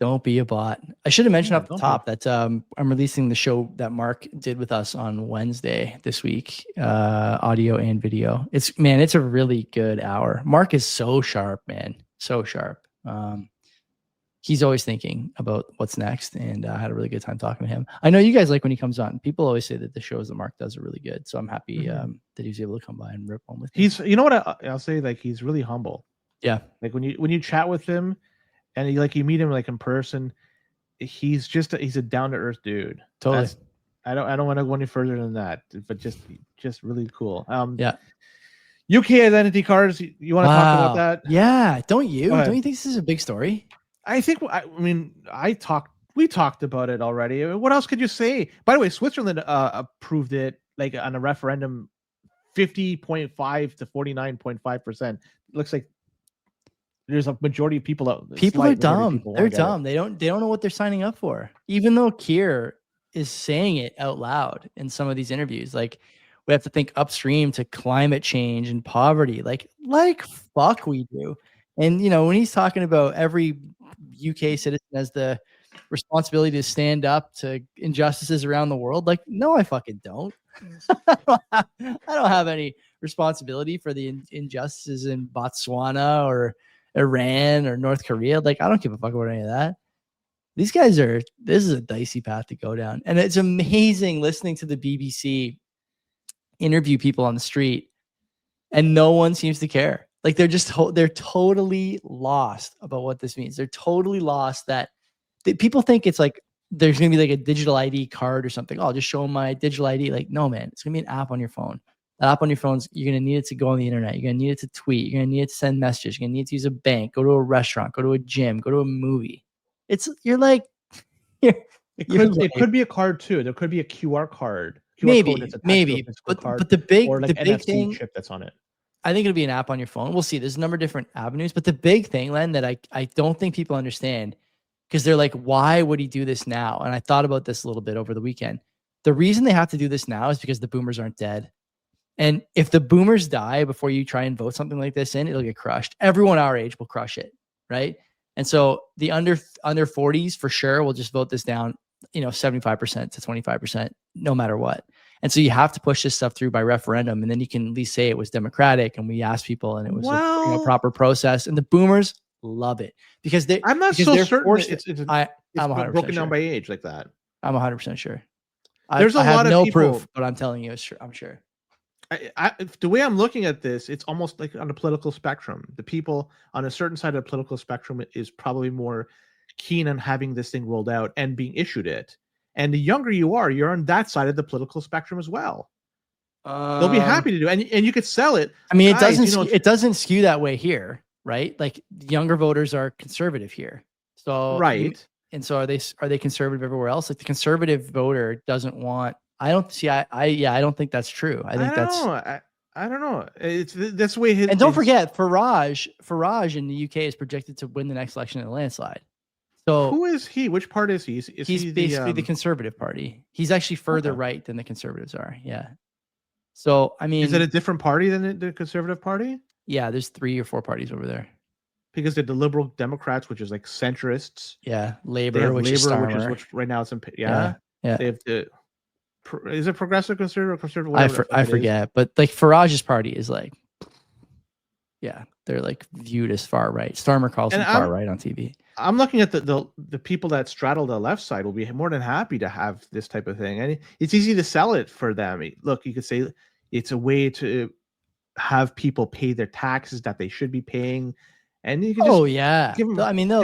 Don't be a bot. I should have mentioned up the don't top that I'm releasing the show that Mark did with us on Wednesday this week, audio and video. It's a really good hour. Mark is so sharp, man, so sharp. He's always thinking about what's next, and I had a really good time talking to him. I know you guys like when he comes on. People always say that the shows that Mark does are really good, so I'm happy that he was able to come by and rip one with me. You know what I'll say, like, he's really humble. Yeah, like when you chat with him, and you meet him like in person, he's a down to earth dude. totally. I don't want to go any further than that, but just really cool. Yeah. UK identity cards. You want to talk about that? Yeah. Don't you think this is a big story? I think. We talked about it already. What else could you say? By the way, Switzerland approved it like on a referendum, 50.5 to 49.5%. Looks like there's a majority of people out. People are dumb. They're dumb. They don't know what they're signing up for. Even though Keir is saying it out loud in some of these interviews, like, we have to think upstream to climate change and poverty. Like fuck we do. And when he's talking about every UK citizen has the responsibility to stand up to injustices around the world, like, no, I fucking don't. I don't have any responsibility for the injustices in Botswana or Iran or North Korea. Like, I don't give a fuck about any of that. These guys this is a dicey path to go down. And it's amazing listening to the BBC interview people on the street, and no one seems to care. Like, they're totally lost about what this means. They're totally lost that people think it's like there's going to be like a digital ID card or something. Oh, I'll just show them my digital ID. Like, no, man, it's going to be an app on your phone. That app on your phone, you're going to need it to go on the internet. You're going to need it to tweet. You're going to need it to send messages. You're going to need to use a bank, go to a restaurant, go to a gym, go to a movie. It could be a card too. There could be a QR card. Maybe. But the big thing chip that's on it. I think it'll be an app on your phone. We'll see. There's a number of different avenues, but the big thing, Len, that I don't think people understand, because they're like, why would he do this now? And I thought about this a little bit over the weekend. The reason they have to do this now is because the boomers aren't dead. And if the boomers die before you try and vote something like this in, it'll get crushed. Everyone our age will crush it, right? And so the under 40s for sure will just vote this down, 75% to 25%, no matter what. And so you have to push this stuff through by referendum, and then you can at least say it was democratic and we asked people and it was a proper process. And the boomers love it because I'm not so certain it's I'm broken down by age like that. I'm 100% sure. There's a lot of no people, proof, but I'm telling you, I'm sure. The way I'm looking at this, it's almost like on a political spectrum. The people on a certain side of the political spectrum is probably more keen on having this thing rolled out and being issued it. And the younger you are, you're on that side of the political spectrum as well. They'll be happy to do it. And you could sell it. I mean, it doesn't skew that way here, right? Like, younger voters are conservative here. So right. And so are they conservative everywhere else? Like, the conservative voter doesn't want. I don't think that's true. I don't know. That's the way. And don't forget, Farage in the UK is projected to win the next election in a landslide. So who is he? Which part is he? He's basically the Conservative Party. He's actually further right than the Conservatives are. Yeah. So, I mean, is it a different party than the Conservative Party? Yeah, there's 3 or 4 parties over there. Because they're the Liberal Democrats, which is like centrists. Yeah, Labor, which is which right now it's yeah. They have the. Is it progressive, conservative, conservative? I forget, but like Farage's party is like, yeah, they're like viewed as far right. Starmer calls them far right on TV. I'm looking at the people that straddle the left side will be more than happy to have this type of thing, and it's easy to sell it for them. Look, you could say it's a way to have people pay their taxes that they should be paying. And you can give them, I mean, I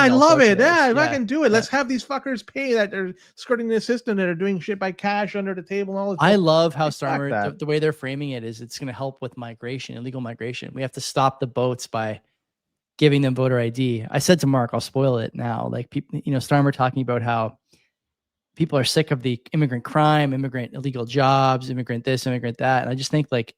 love it. Yeah, if I can do it, let's have these fuckers pay that they're skirting the system, that are doing shit by cash under the table and all this. I love how Starmer, the way they're framing it is it's going to help with migration, illegal migration. We have to stop the boats by giving them voter ID. I said to Mark, I'll spoil it now. Like, people, Starmer talking about how people are sick of the immigrant crime, immigrant illegal jobs, immigrant this, immigrant that. And I just think, like,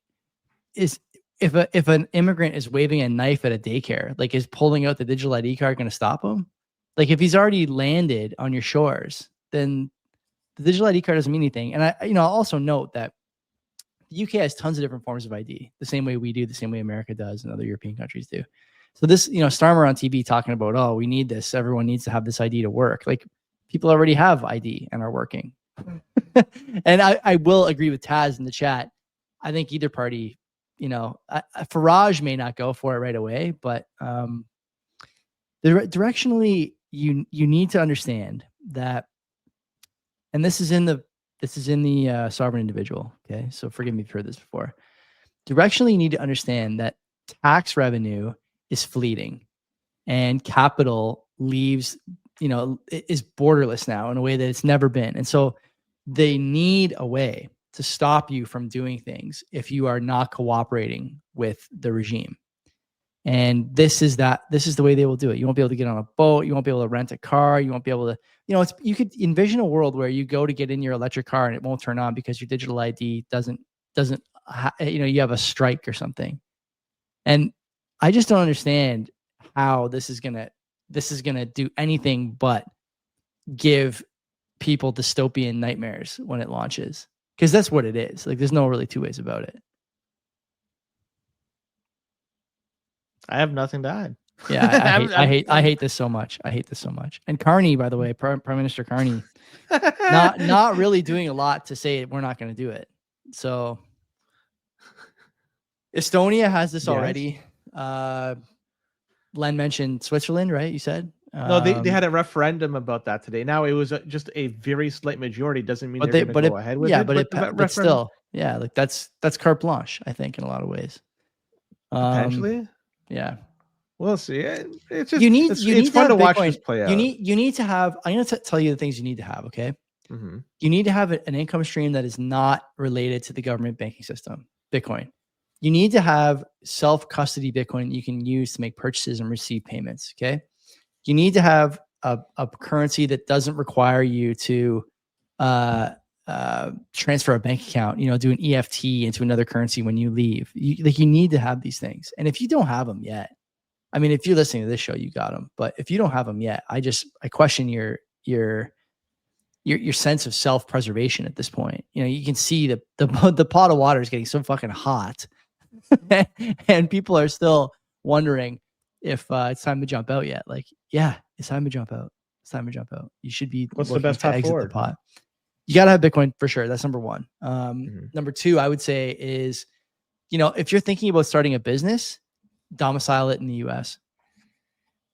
if an immigrant is waving a knife at a daycare, like, is pulling out the digital ID card going to stop him? Like, if he's already landed on your shores, then the digital ID card doesn't mean anything. And I'll also note that the UK has tons of different forms of ID, the same way we do, the same way America does, and other European countries do. So this, Starmer on TV talking about, oh, we need this. Everyone needs to have this ID to work. Like, people already have ID and are working. And I will agree with Taz in the chat. I think either party, Farage may not go for it right away, but directionally, you need to understand that, and this is in the sovereign individual. Okay, so forgive me if you've heard this before. Directionally, you need to understand that tax revenue is fleeting, and capital leaves, is borderless now in a way that it's never been. And so they need a way to stop you from doing things if you are not cooperating with the regime. And this is the way they will do it. You won't be able to get on a boat. You won't be able to rent a car. You won't be able to, you could envision a world where you go to get in your electric car and it won't turn on because your digital ID doesn't, you have a strike or something. And I just don't understand how this is going to do anything but give people dystopian nightmares when it launches. Because that's what it is. Like, there's no really two ways about it. I have nothing to add. Yeah, I hate this so much. I hate this so much. And Carney, by the way, Prime Minister Carney, not really doing a lot to say we're not going to do it. So Estonia has this already. Len mentioned Switzerland, right? You said? No, they had a referendum about that today. Now, it was just a very slight majority. Doesn't mean they're going to go ahead with it. But still, yeah, like that's carte blanche, I think, in a lot of ways. Potentially, yeah. We'll see. It's just it's fun to watch this play out. You need to have. I'm going to tell you the things you need to have. Okay. Mm-hmm. You need to have an income stream that is not related to the government banking system. Bitcoin. You need to have self-custody Bitcoin you can use to make purchases and receive payments. Okay. You need to have a currency that doesn't require you to transfer a bank account, do an EFT into another currency when you leave. You need to have these things. And if you don't have them yet, I mean, if you're listening to this show, you got them. But if you don't have them yet, I question your sense of self-preservation at this point. You can see the pot of water is getting so fucking hot, and people are still wondering if it's time to jump out yet. Like, yeah, it's time to jump out. It's time to jump out. You should be. What's the best path forward? The pot. You got to have Bitcoin for sure. That's number one. Number two, I would say is, if you're thinking about starting a business, domicile it in the US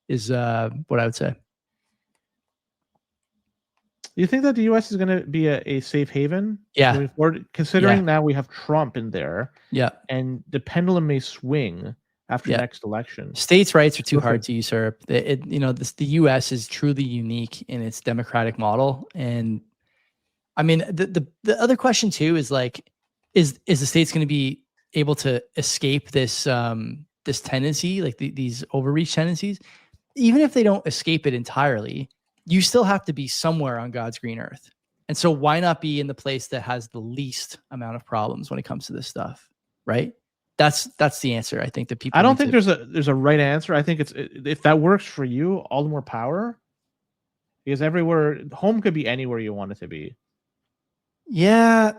is what I would say. You think that the US is going to be a safe haven? Yeah. Considering now we have Trump in there. Yeah. And the pendulum may swing after next election. States' rights are too hard to usurp. The US is truly unique in its democratic model. And I mean, the other question too is like, is the states going to be able to escape this this tendency, like these overreach tendencies? Even if they don't escape it entirely, you still have to be somewhere on God's green earth. And so why not be in the place that has the least amount of problems when it comes to this stuff, right? That's the answer. I think that people. I don't think there's a right answer. I think it's, if that works for you, all the more power. Because home could be anywhere you want it to be. Yeah,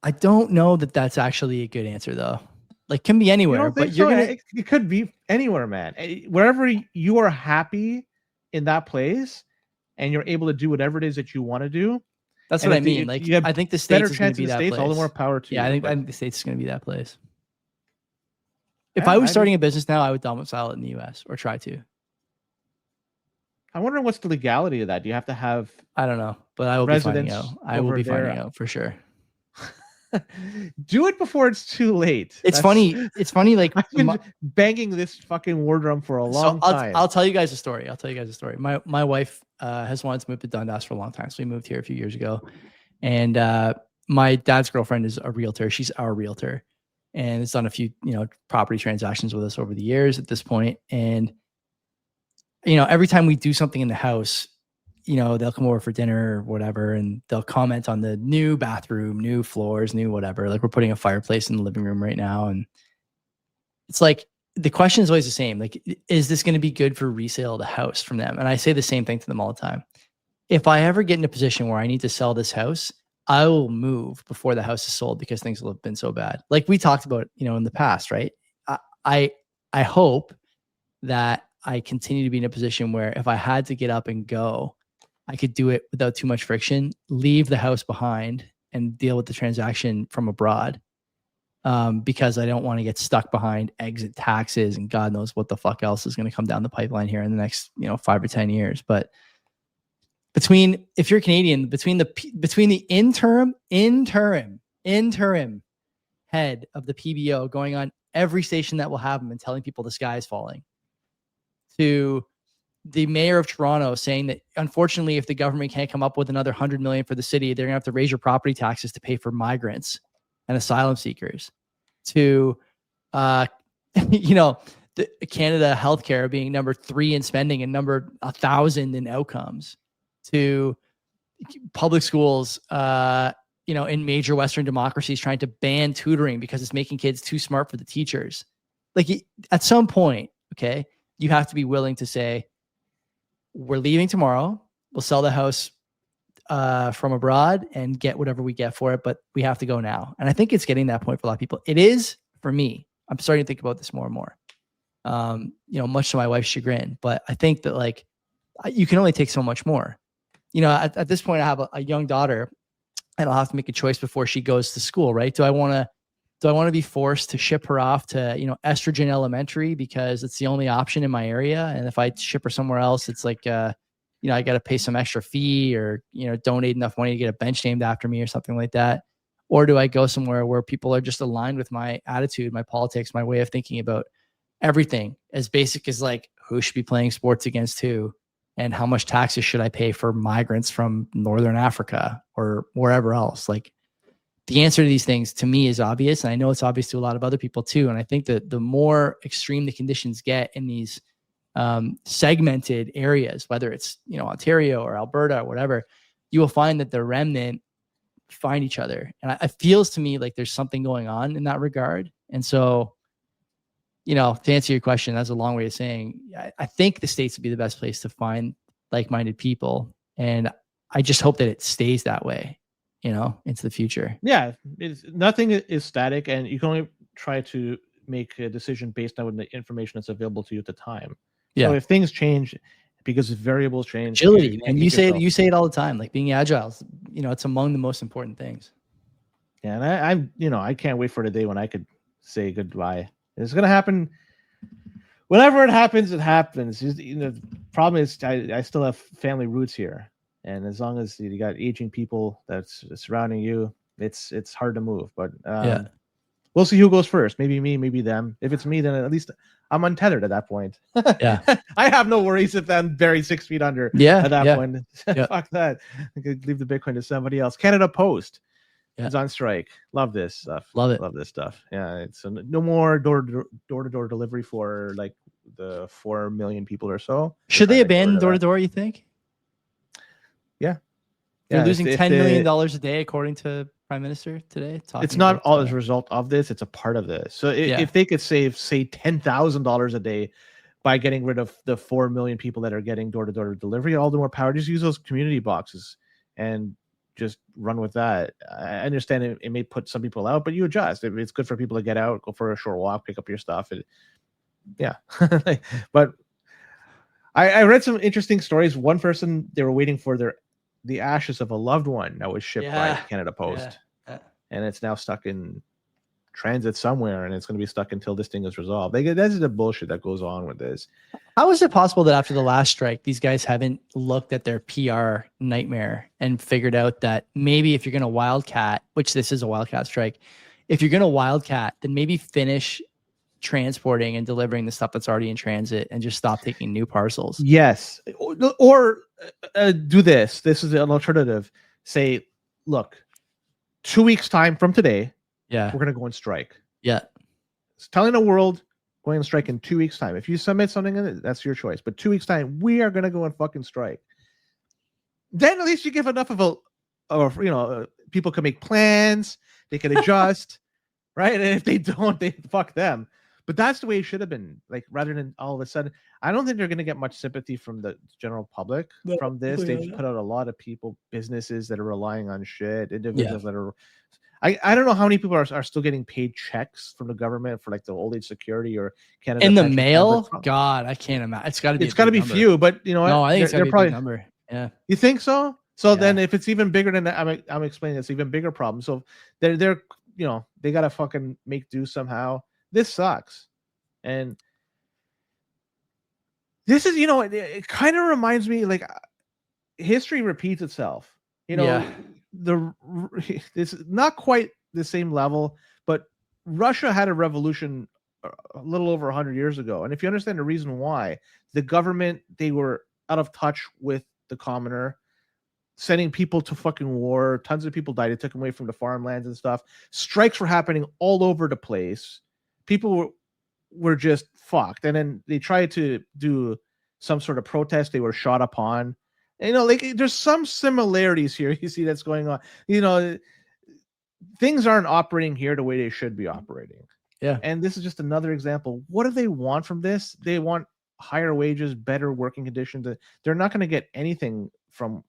I don't know that that's actually a good answer though. Like, can be anywhere, but it could be anywhere, man. Wherever you are happy in that place, and you're able to do whatever it is that you want to do. That's what I mean. Like, I think the States is going to be that place. All the more power to you. Yeah, I think the States is going to be that place. If I was starting a business now, I would domicile it in the US or try to. I'm wondering what's the legality of that. Do you have to have? I don't know, but I will be finding out. I will be finding out for sure. Do it before it's too late. It's funny. Like, I've been banging this fucking war drum for a long time. I'll tell you guys a story. My wife has wanted to move to Dundas for a long time, so we moved here a few years ago. And my dad's girlfriend is a realtor. She's our realtor, and has done a few property transactions with us over the years at this point. And every time we do something in the house, they'll come over for dinner or whatever, and they'll comment on the new bathroom, new floors, new whatever. Like, we're putting a fireplace in the living room right now. And it's like, the question is always the same. Like, is this going to be good for resale of the house from them? And I say the same thing to them all the time. If I ever get in a position where I need to sell this house, I will move before the house is sold, because things will have been so bad. Like we talked about, in the past, right? I hope that I continue to be in a position where if I had to get up and go, I could do it without too much friction, leave the house behind and deal with the transaction from abroad. Because I don't want to get stuck behind exit taxes and God knows what the fuck else is going to come down the pipeline here in the next, 5 or 10 years. But if you're Canadian, between the interim head of the PBO going on every station that will have him and telling people the sky is falling, to the mayor of Toronto saying that unfortunately, if the government can't come up with another $100 million for the city, they're gonna have to raise your property taxes to pay for migrants and asylum seekers, to the Canada healthcare being number 3 in spending and number 1,000 in outcomes, to public schools in major Western democracies trying to ban tutoring because it's making kids too smart for the teachers. Like, at some point, okay, you have to be willing to say, we're leaving tomorrow. We'll sell the house from abroad and get whatever we get for it, but we have to go now. And I think it's getting that point for a lot of people. It is for me. I'm starting to think about this more and more, much to my wife's chagrin. But I think that you can only take so much more. At this point, I have a young daughter, and I'll have to make a choice before she goes to school, right? Do I want to be forced to ship her off to, Estrogen Elementary because it's the only option in my area? And if I ship her somewhere else, it's like, I got to pay some extra fee or, donate enough money to get a bench named after me or something like that. Or do I go somewhere where people are just aligned with my attitude, my politics, my way of thinking about everything, as basic as who should be playing sports against who, and how much taxes should I pay for migrants from Northern Africa or wherever else? The answer to these things to me is obvious. And I know it's obvious to a lot of other people too. And I think that the more extreme the conditions get in these segmented areas, whether it's, Ontario or Alberta or whatever, you will find that the remnant find each other. And it feels to me like there's something going on in that regard. And so, to answer your question, that's a long way of saying, I think the States would be the best place to find like-minded people. And I just hope that it stays that way, into the future. Yeah. Nothing is static, and you can only try to make a decision based on the information that's available to you at the time. Yeah. So if things change because variables change, agility, and you say it all the time, being agile, it's among the most important things. Yeah. And I can't wait for the day when I could say goodbye. It's going to happen. Whenever it happens, it happens. The problem is I still have family roots here. And as long as you got aging people that's surrounding you, it's hard to move. But we'll see who goes first. Maybe me, maybe them. If it's me, then at least I'm untethered at that point. Yeah. I have no worries if I'm buried 6 feet under at that point. Fuck that. I could leave the Bitcoin to somebody else. Canada Post is on strike. Love this stuff. Love it. Love this stuff. Yeah. It's no more door-to-door delivery for the 4 million people or so. Should they abandon door-to-door, you think? Yeah. They're losing $10 million a day, according to Prime Minister today. It's not all as a result of this. It's a part of this. So if they could save, say, $10,000 a day by getting rid of the 4 million people that are getting door-to-door delivery, all the more power. Just use those community boxes and just run with that. I understand it may put some people out, but you adjust. It's good for people to get out, go for a short walk, pick up your stuff. But I read some interesting stories. One person, they were waiting for the ashes of a loved one that was shipped by Canada Post, and it's now stuck in transit somewhere, and it's going to be stuck until this thing is resolved. That's the bullshit that goes on with this. How is it possible that after the last strike, these guys haven't looked at their PR nightmare and figured out that maybe if you're going to wildcat, which this is a wildcat strike, if you're going to wildcat, then maybe finish transporting and delivering the stuff that's already in transit and just stop taking new parcels? Yes. Or do this. This is an alternative. Say, look, 2 weeks time from today, we're going to go on strike. Yeah. It's telling the world going on strike in 2 weeks time. If you submit something in it, that's your choice. But 2 weeks time, we are going to go on fucking strike. Then at least you give enough of people can make plans. They can adjust. Right. And if they don't, they fuck them. But that's the way it should have been. Like, rather than all of a sudden, I don't think they're going to get much sympathy from the general public from this. They've put out a lot of people, businesses that are relying on shit, individuals that are. I don't know how many people are still getting paid checks from the government for like the old age security or Canada in the pension mail. plan. God, I can't imagine. It's got to be. It's got to be number. few, but you know what? No, I think it's got to be a probably big number. Yeah. You think so? So then, if it's even bigger than that, I'm explaining it's even bigger problem. So they're you know, they got to fucking make do somehow. This sucks, and this is, you know, it kind of reminds me, like, history repeats itself. You know, this is not quite the same level, but Russia had a revolution a little over 100 years ago, and if you understand the reason why, the government, they were out of touch with the commoner, sending people to fucking war. Tons of people died. It took them away from the farmlands and stuff. Strikes were happening all over the place. People were just fucked. And then they tried to do some sort of protest. They were shot upon. And, you know, like, there's some similarities here. You see that's going on. You know, things aren't operating here the way they should be operating. Yeah. And this is just another example. What do they want from this? They want higher wages, better working conditions. They're not going to get anything from.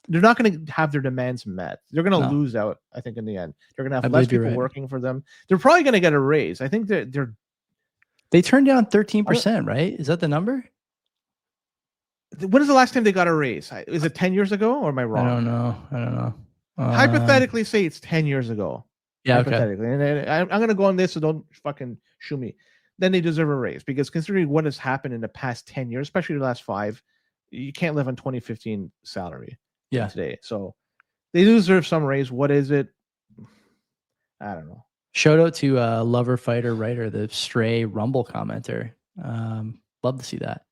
They're not going to have their demands met. They're going to lose out, I think, in the end. They're going to have less people working for them. They're probably going to get a raise. I think they turned down 13%, right? Is that the number? When is the last time they got a raise? Is it 10 years ago, or am I wrong? I don't know. Hypothetically, say it's 10 years ago. Yeah, hypothetically. Okay. And I'm going to go on this, so don't fucking shoot me. Then they deserve a raise, because considering what has happened in the past 10 years, especially the last 5, you can't live on 2015 salary. Today, so they deserve some raise. What is it? I don't know. Shout out to Lover Fighter Writer, the Stray Rumble commenter. Love to see that.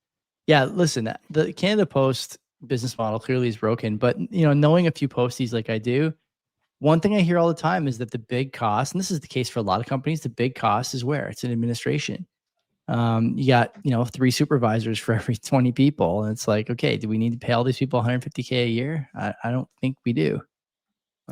Yeah, listen, the Canada Post business model clearly is broken, but, you know, knowing a few posties like I do, one thing I hear all the time is that the big cost, and this is the case for a lot of companies, the big cost is where? It's in administration. You got, you know, 3 supervisors for every 20 people. And it's like, okay, do we need to pay all these people $150K a year? I don't think we do.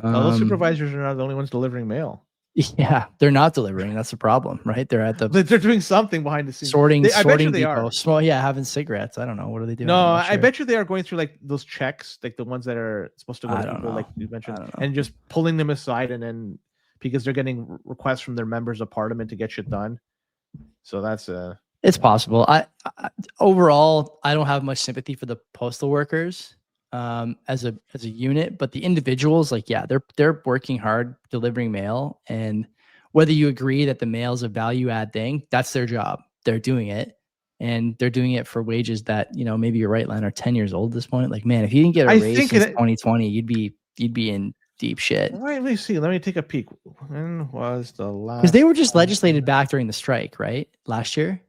Those supervisors are not the only ones delivering mail. Yeah, they're not delivering. That's the problem, right? They're at they're doing something behind the scenes. Sorting I bet you they people. are. Small, having cigarettes. I don't know. What are they doing? No, I bet you they are going through like those checks, like the ones that are supposed to go to people, like you mentioned, and just pulling them aside, and then because they're getting requests from their members of parliament to get shit done. So that's it's possible. I overall, I don't have much sympathy for the postal workers as a unit, but the individuals, like, yeah, they're working hard delivering mail, and whether you agree that the mail is a value add thing, that's their job. They're doing it, and they're doing it for wages that, you know, maybe you're right, Len, are 10 years old at this point. Like, man, if you didn't get a raise since 2020, you'd be in deep shit. Let me see. Let me take a peek. When was the last? Because they were just legislated back during the strike, right? Last year.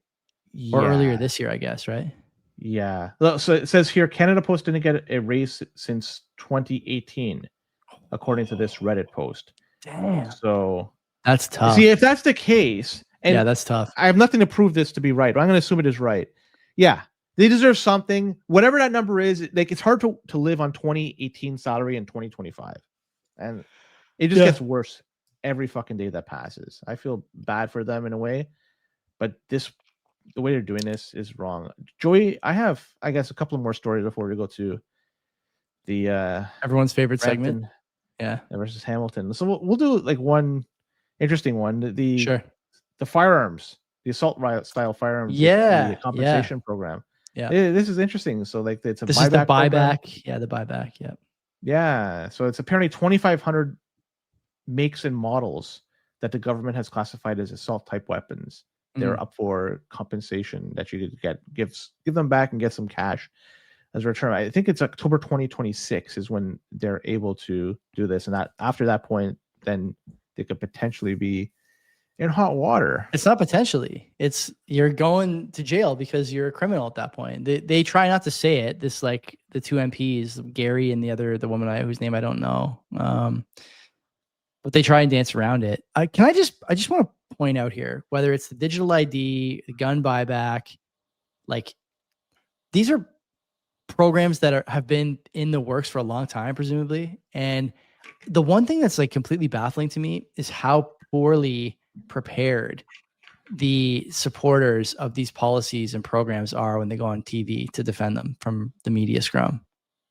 Or earlier this year, I guess, right? Yeah. So it says here, Canada Post didn't get a raise since 2018, according to this Reddit post. Damn. So that's tough. See, if that's the case, and that's tough. I have nothing to prove this to be right, but I'm going to assume it is right. Yeah, they deserve something. Whatever that number is, like, it's hard to live on 2018 salary in 2025, and it just gets worse every fucking day that passes. I feel bad for them in a way, but the way they're doing this is wrong. Joey, I have, I guess, a couple of more stories before we go to the everyone's favorite segment. Yeah, versus Hamilton. So we'll do like one interesting one. The firearms, the assault riot style firearms. The compensation program. Yeah, this is interesting. So like it's this is the buyback. Yeah, the buyback. Yeah. Yeah. So it's apparently 2,500 makes and models that the government has classified as assault type weapons. They're up for compensation that you could give them back and get some cash as a return. I think it's October 2026 is when they're able to do this, and that after that point, then they could potentially be in hot water. It's not potentially. It's you're going to jail because you're a criminal at that point. They try not to say it. This, like, the 2 MPs, Gary and the woman whose name I don't know. But they try and dance around it. I just want to point out here, whether it's the digital ID, the gun buyback, like, these are programs that have been in the works for a long time, presumably. And the one thing that's like completely baffling to me is how poorly prepared the supporters of these policies and programs are when they go on TV to defend them from the media scrum.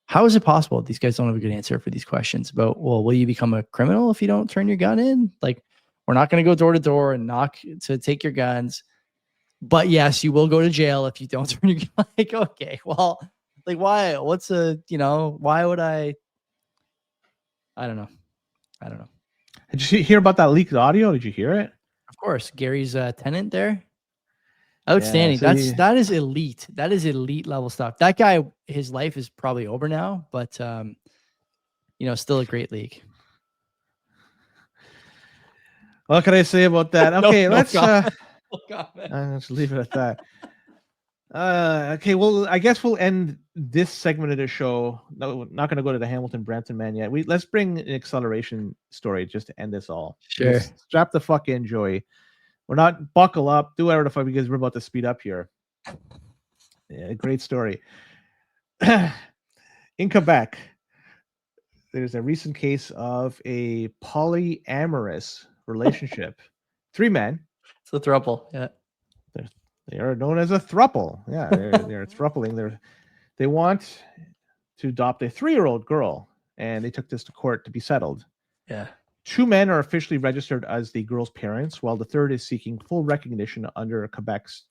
How is it possible these guys don't have a good answer for these questions about, well, will you become a criminal if you don't turn your gun in? Like, we're not going to go door to door and knock to take your guns. But yes, you will go to jail if you don't turn your gun. Like, okay, well, like, why? What's why would I don't know. Did you hear about that leaked audio? Did you hear it? Of course, Gary's tenant there. Outstanding. Yeah, that is elite. That is elite level stuff. That guy, his life is probably over now, but still a great league. What can I say about that? Okay, let's leave it at that. Okay, well, I guess we'll end this segment of the show. No, we're not going to go to the Hamilton Brampton man yet. Let's bring an acceleration story just to end this all. Sure. Just strap the fuck in, Joey. We're not buckle up, do whatever the fuck, because we're about to speed up here. Yeah, great story. In Quebec, there's a recent case of a polyamorous relationship. 3 men. It's a throuple. Yeah. They are known as a throuple. Yeah, they're throupling. They want to adopt a 3-year-old girl, and they took this to court to be settled. Yeah. 2 men are officially registered as the girl's parents, while the third is seeking full recognition under Quebec's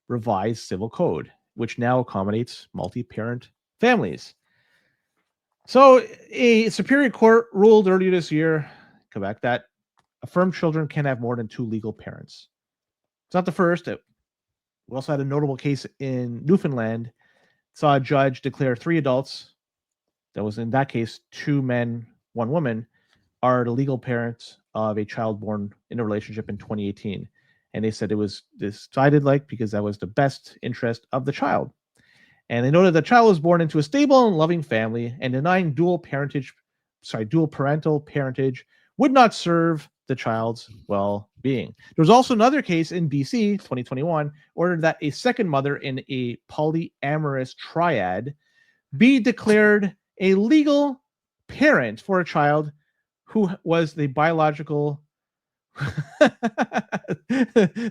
revised civil code, which now accommodates multi-parent families. So a Superior Court ruled earlier this year, Quebec, that affirmed children can have more than 2 legal parents. It's not the first. We also had a notable case in Newfoundland. Saw a judge declare 3 adults, that was in that case 2 men, 1 woman, are the legal parents of a child born in a relationship in 2018. And they said it was decided because that was the best interest of the child. And they noted the child was born into a stable and loving family, and denying dual parental parentage would not serve the child's well-being. There was also another case in BC, 2021, ordered that a second mother in a polyamorous triad be declared a legal parent for a child who was the biological.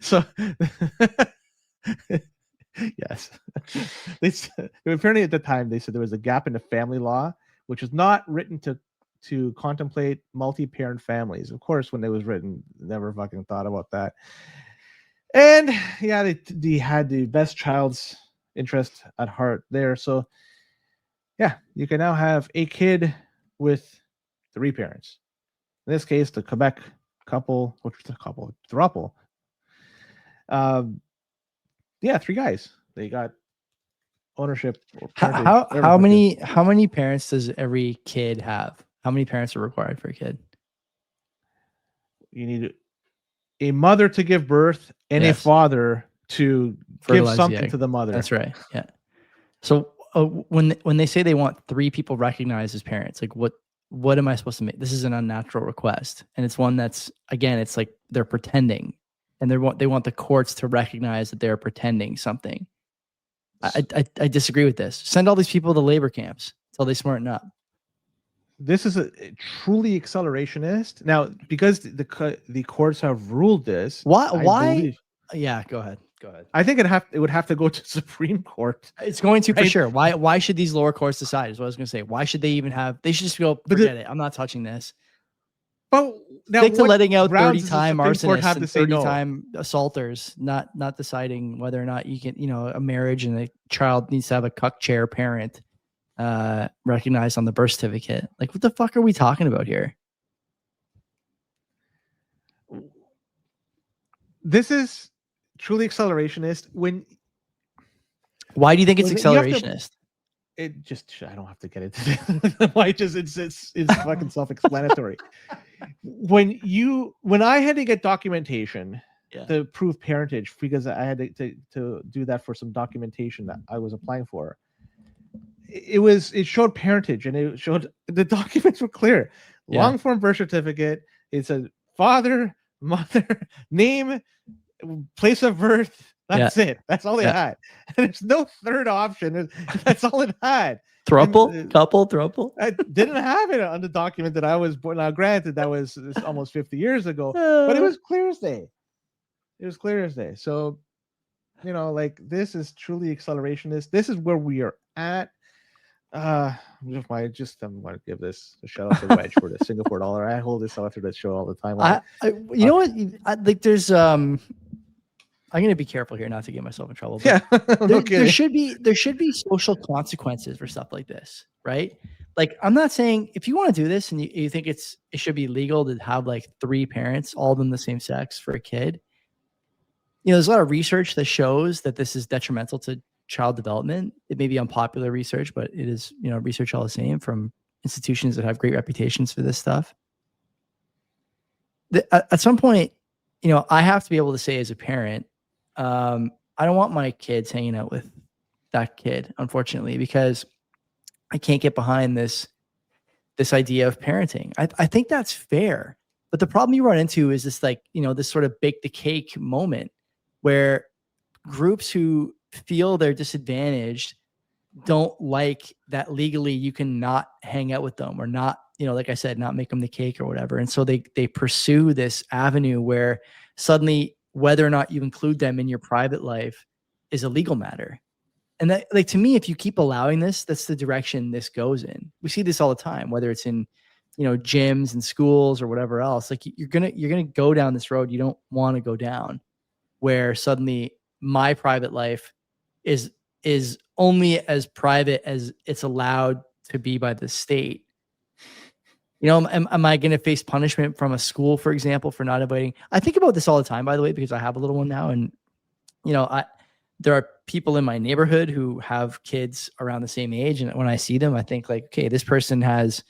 So, yes. Apparently at the time they said there was a gap in the family law, which was not written to contemplate multi-parent families. Of course, when it was written, never fucking thought about that. And yeah, they had the best child's interest at heart there. So yeah, you can now have a kid with 3 parents. In this case, the Quebec couple, which is a couple, throuple. 3 guys. They got ownership. How many parents does every kid have? How many parents are required for a kid? You need a mother to give birth and a father to give something to the mother. That's right. Yeah. So when they say they want 3 people recognized as parents, like what am I supposed to make? This is an unnatural request, and it's one that's, again, it's like they're pretending, and they want the courts to recognize that they're pretending something. I disagree with this. Send all these people to labor camps until they smarten up. This is a truly accelerationist. Now, because the courts have ruled this. Why? Yeah, go ahead. I think it would have to go to Supreme Court. It's going to, for sure. Why should these lower courts decide? Is what I was going to say. Why should they even have? They should just go, forget it. I'm not touching this. But now, stick to letting out 30-time arsonists and 30-time assaulters, not deciding whether or not you can, a marriage and a child needs to have a cuck chair parent recognized on the birth certificate. Like, what the fuck are we talking about here? This is truly accelerationist. Why do you think it's accelerationist? I don't have to get into it. Why? It's fucking self-explanatory. When I had to get documentation to prove parentage, because I had to do that for some documentation that I was applying for, it showed parentage, and it showed the documents were clear. Long form birth certificate. It said father, mother, name, place of birth. That's it. That's all they had. And there's no third option. That's all it had. Throuple. I didn't have it on the document that I was born. Now, granted, that was almost 50 years ago, but it was clear as day. It was clear as day. So, you know, like this is truly accelerationist. This is where we are at. I'm going to give this a shout out to Wedge for the Singapore dollar. I hold this out through the show all the time. You know what? Like there's I'm going to be careful here not to get myself in trouble. But yeah, there should be social consequences for stuff like this, right? Like I'm not saying if you want to do this and you think it should be legal to have like 3 parents, all of them the same sex for a kid. You know, there's a lot of research that shows that this is detrimental to child development. It may be unpopular research, but it is, you know, research all the same from institutions that have great reputations for this stuff. At some point, you know, I have to be able to say as a parent, I don't want my kids hanging out with that kid, unfortunately, because I can't get behind this idea of parenting. I think that's fair. But the problem you run into is this, like, you know, this sort of bake the cake moment where groups who feel they're disadvantaged don't like that legally you can not hang out with them or not, you know, like I said, not make them the cake or whatever. And so they pursue this avenue where suddenly whether or not you include them in your private life is a legal matter. And that, like, to me, if you keep allowing this, that's the direction this goes in. We see this all the time, whether it's in, you know, gyms and schools or whatever else. Like you're gonna go down this road you don't want to go down, where suddenly my private life is only as private as it's allowed to be by the state. You know, am I going to face punishment from a school, for example, for not inviting? I think about this all the time, by the way, because I have a little one now, and you know, there are people in my neighborhood who have kids around the same age, and when I see them, I think like, okay, this person has,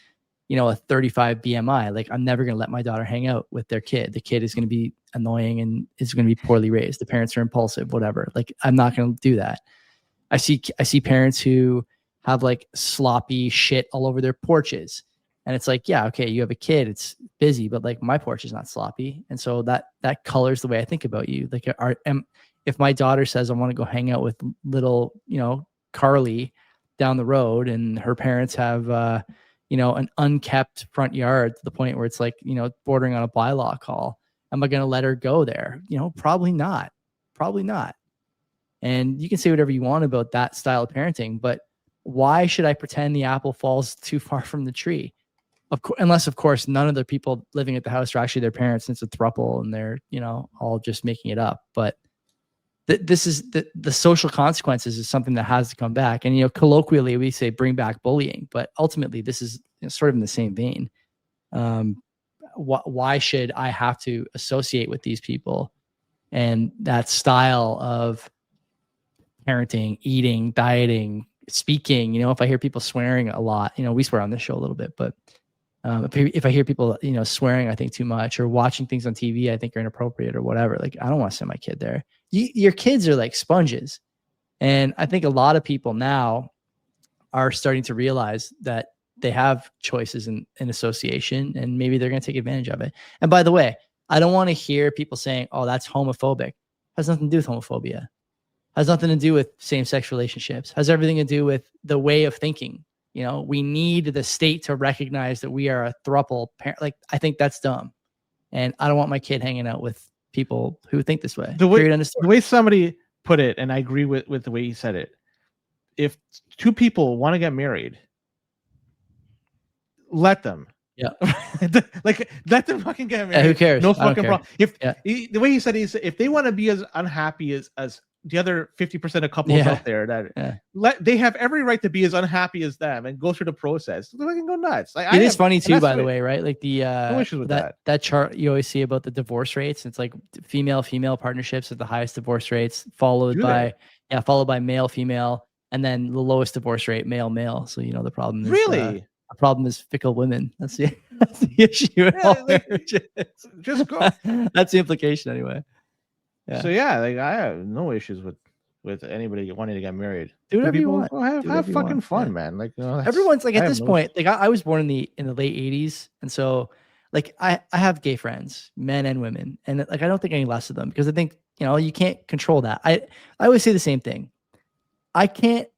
you know, a 35 BMI. Like, I'm never going to let my daughter hang out with their kid. The kid is going to be annoying and is going to be poorly raised. The parents are impulsive, whatever. Like, I'm not going to do that. I see parents who have like sloppy shit all over their porches. And it's like, yeah, okay, you have a kid, it's busy, but like my porch is not sloppy. And so that colors the way I think about you. Like, if my daughter says I want to go hang out with little, you know, Carly down the road, and her parents have, you know, an unkept front yard to the point where it's like, you know, bordering on a bylaw call, am I going to let her go there? You know, probably not. And you can say whatever you want about that style of parenting, but why should I pretend the apple falls too far from the tree? Unless, of course, none of the people living at the house are actually their parents, and it's a throuple and they're, you know, all just making it up. But this is the social consequences is something that has to come back. And, you know, colloquially we say bring back bullying, but ultimately this is, you know, sort of in the same vein. Why should I have to associate with these people and that style of parenting, eating, dieting, speaking? You know, if I hear people swearing a lot, you know, we swear on this show a little bit, but if I hear people, you know, swearing, I think too much, or watching things on TV I think are inappropriate or whatever, like, I don't want to send my kid there. Your kids are like sponges. And I think a lot of people now are starting to realize that they have choices in association, and maybe they're going to take advantage of it. And by the way, I don't want to hear people saying, oh, that's homophobic. It has nothing to do with homophobia. Has nothing to do with same-sex relationships. Has everything to do with the way of thinking. You know, we need the state to recognize that we are a throuple parent. Like, I think that's dumb. And I don't want my kid hanging out with people who think this way. The way somebody put it, and I agree with the way he said it. If 2 people want to get married, let them. Yeah. Like, let them fucking get married. Yeah, who cares? No fucking problem. The way he said it is, if they want to be as unhappy as the other 50% of couples out there, that they have every right to be as unhappy as them and go through the process. They can go nuts. It is funny too, by the way, right? Like no issues with that chart you always see about the divorce rates. It's like female partnerships at the highest divorce rates, followed by male female, and then the lowest divorce rate male. So, you know, the problem is the problem is fickle women. That's the issue in all marriages. Just go. That's the implication anyway. Yeah. So yeah, like, I have no issues with anybody wanting to get married. Do whatever you want. Have fucking fun, man. Like, you know, everyone's like, at this point, like, I was born in the late 80s, and so like I have gay friends, men and women, and like I don't think any less of them, because I think, you know, you can't control that. I always say the same thing. I can't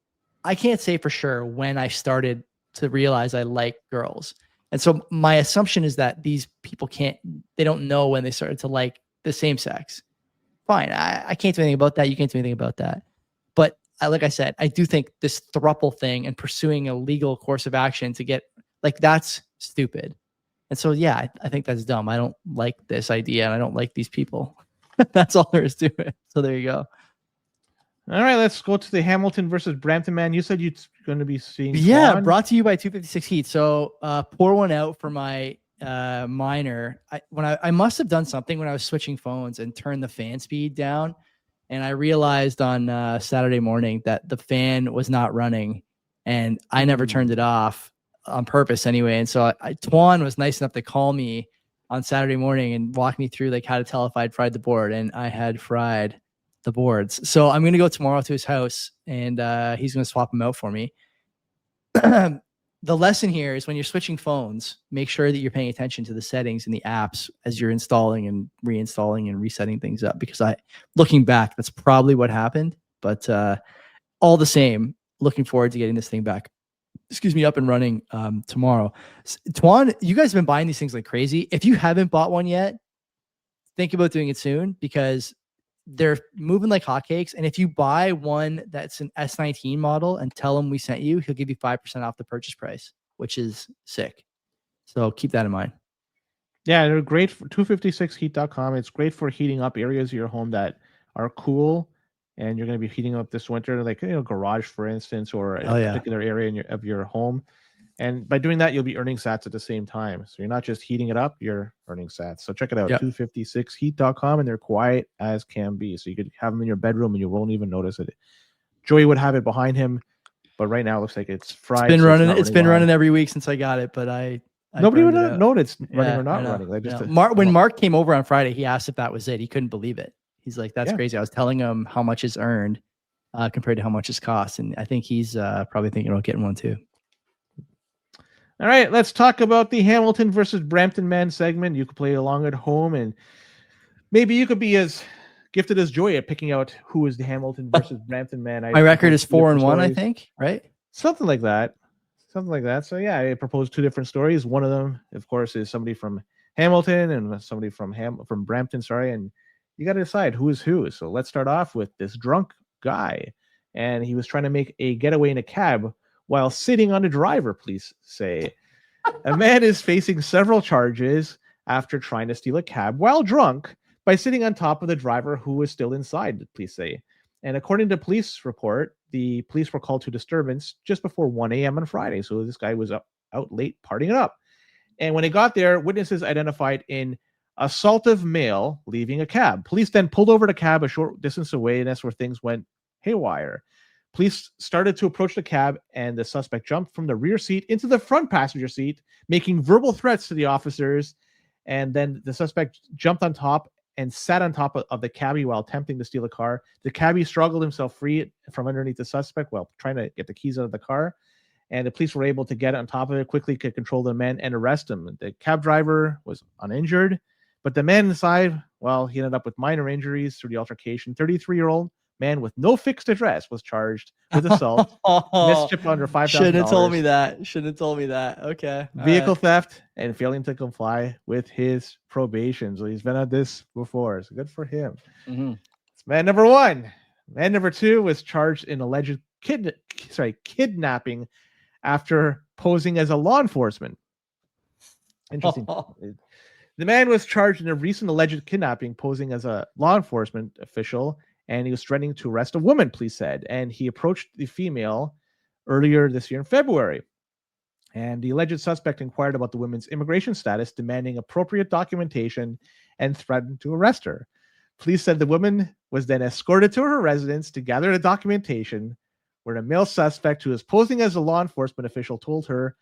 say for sure when I started to realize I like girls. And so my assumption is that these people they don't know when they started to like the same sex. fine. I can't do anything about that. You can't do anything about that. But like I said, I do think this throuple thing and pursuing a legal course of action to get like that's stupid. And so, yeah, I think that's dumb. I don't like this idea, and I don't like these people. That's all there is to it. So there you go. All right, let's go to the Hamilton versus Brampton man. You said you're going to be seeing. Yeah, Twan? brought to you by 256 Heat. So pour one out for my minor. I must have done something when I was switching phones and turned the fan speed down, and I realized on Saturday morning that the fan was not running, and I never turned it off on purpose anyway. And so Twan was nice enough to call me on Saturday morning and walk me through like how to tell if I'd fried the board, and I had fried the boards. So I'm going to go tomorrow to his house, and he's going to swap them out for me. The lesson here is when you're switching phones, make sure that you're paying attention to the settings in the apps as you're installing and reinstalling and resetting things up, because looking back, that's probably what happened. But all the same, looking forward to getting this thing back, up and running tomorrow. Twan, you guys have been buying these things like crazy. If you haven't bought one yet, think about doing it soon, because they're moving like hotcakes. And if you buy one that's an S19 model and tell him we sent you, he'll give you 5% off the purchase price, which is sick. So keep that in mind. Yeah, they're great for 256heat.com. It's great for heating up areas of your home that are cool, and you're going to be heating up this winter, like garage, for instance, or a particular area of your home. And by doing that, you'll be earning sats at the same time. So you're not just heating it up, you're earning sats. So check it out, 256heat.com, and they're quiet as can be. So you could have them in your bedroom and you won't even notice it. Joey would have it behind him, but right now it looks like it's fried. It's been running every week since I got it, but nobody would have known it's running or not running. Like when Mark came over on Friday, he asked if that was it. He couldn't believe it. He's like, that's crazy. I was telling him how much is earned compared to how much is cost. And I think he's probably thinking about getting one too. All right, let's talk about the Hamilton versus Brampton man segment. You could play along at home, and maybe you could be as gifted as Joy at picking out who is the Hamilton versus Brampton man. My record is 4-1, I think, right? Something like that. So yeah, I proposed two different stories. One of them, of course, is somebody from Hamilton and somebody from Brampton. And you got to decide who is who. So let's start off with this drunk guy, and he was trying to make a getaway in a cab while sitting on a driver, police say. A man is facing several charges after trying to steal a cab while drunk by sitting on top of the driver who was still inside, the police say. And according to police report, the police were called to disturbance just before 1 a.m. on Friday. So this guy was out late partying it up. And when they got there, witnesses identified an assaultive male leaving a cab. Police then pulled over the cab a short distance away, and that's where things went haywire. Police started to approach the cab, and the suspect jumped from the rear seat into the front passenger seat, making verbal threats to the officers. And then the suspect jumped on top and sat on top of the cabbie while attempting to steal a car. The cabbie struggled himself free from underneath the suspect while trying to get the keys out of the car. And the police were able to get on top of it, quickly could control the man and arrest him. The cab driver was uninjured, but the man inside, well, he ended up with minor injuries through the altercation. 33-year-old man with no fixed address was charged with assault, mischief under $5,000. Shouldn't have told me that. Okay. Vehicle theft and failing to comply with his probation. So he's been at this before. So good for him. Mm-hmm. It's man number one. Man number two was charged in alleged kidnapping after posing as a law enforcement. Interesting. The man was charged in a recent alleged kidnapping, posing as a law enforcement official, and he was threatening to arrest a woman, police said. And he approached the female earlier this year in February. And the alleged suspect inquired about the woman's immigration status, demanding appropriate documentation, and threatened to arrest her. Police said the woman was then escorted to her residence to gather the documentation, where a male suspect who was posing as a law enforcement official told her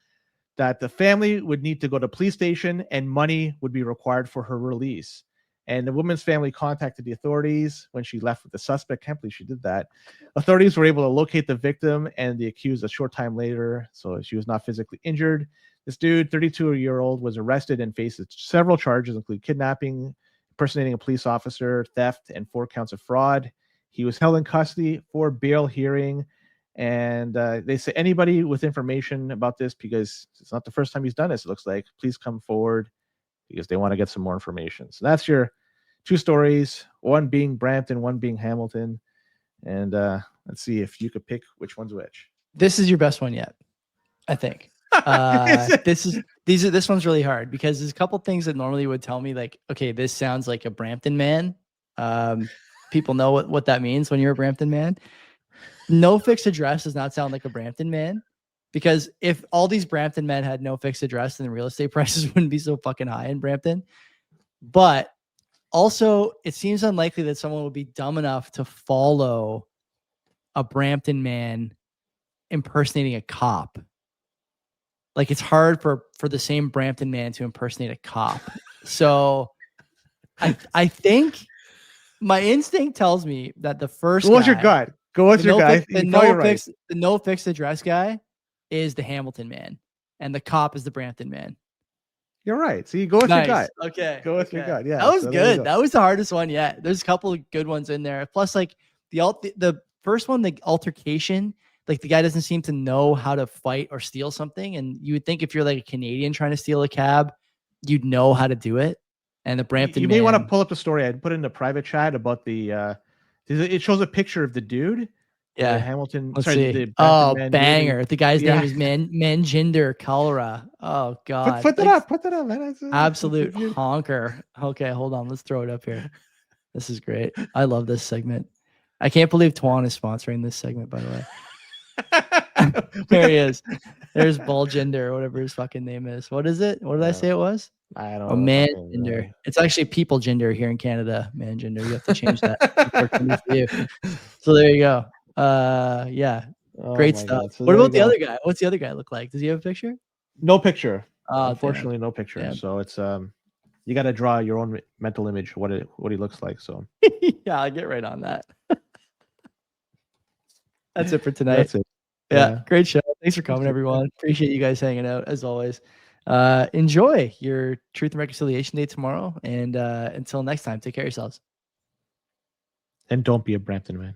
that the family would need to go to police station and money would be required for her release. And the woman's family contacted the authorities when she left with the suspect. Can't believe she did that. Authorities were able to locate the victim and the accused a short time later, so she was not physically injured. This dude, 32-year-old, was arrested and faces several charges, including kidnapping, impersonating a police officer, theft, and 4 counts of fraud. He was held in custody for bail hearing. And they say anybody with information about this, because it's not the first time he's done this, it looks like, please come forward, because they want to get some more information. So that's your 2 stories, one being Brampton, one being Hamilton. And let's see if you could pick which one's which. This is your best one yet, I think. This one's really hard because there's a couple things that normally would tell me like, okay, this sounds like a Brampton man. People know what that means when you're a Brampton man. No fixed address does not sound like a Brampton man, because if all these Brampton men had no fixed address, then real estate prices wouldn't be so fucking high in Brampton. But also, it seems unlikely that someone would be dumb enough to follow a Brampton man impersonating a cop. Like, it's hard for the same Brampton man to impersonate a cop. So I think my instinct tells me that the first What's your gut? Go with your gut. The no fixed address guy is the Hamilton man, and the cop is the Brampton man. You're right. So you go with your gut. Okay. Go with your gut. Yeah. That was good. That was the hardest one yet. There's a couple of good ones in there. Plus, like the first one, the altercation, like the guy doesn't seem to know how to fight or steal something. And you would think if you're like a Canadian trying to steal a cab, you'd know how to do it. And the Brampton You may want to pull up the story. I'd put it in the private chat about the it shows a picture of the dude. Yeah. Hamilton. Let's see. Banger. The guy's name is Manjinder Kalra. Oh God. Put that up. Put that up, man. Absolute honker. Okay, hold on. Let's throw it up here. This is great. I love this segment. I can't believe Tuan is sponsoring this segment, by the way. There he is. There's Baljinder, or whatever his fucking name is. What is it? What did I say it was? I don't know. Manjinder. It's actually people gender here in Canada. Manjinder. You have to change that. So there you go. Yeah. Great stuff. So what about the other guy? What's the other guy look like? Does he have a picture? No picture. Unfortunately, no picture. Damn. So it's you got to draw your own mental image what he looks like. So yeah, I'll get right on that. That's it for tonight. That's it. Yeah, great show. Thanks for coming, everyone. Appreciate you guys hanging out as always. Enjoy your Truth and Reconciliation Day tomorrow, and until next time, take care of yourselves. And don't be a Brampton man.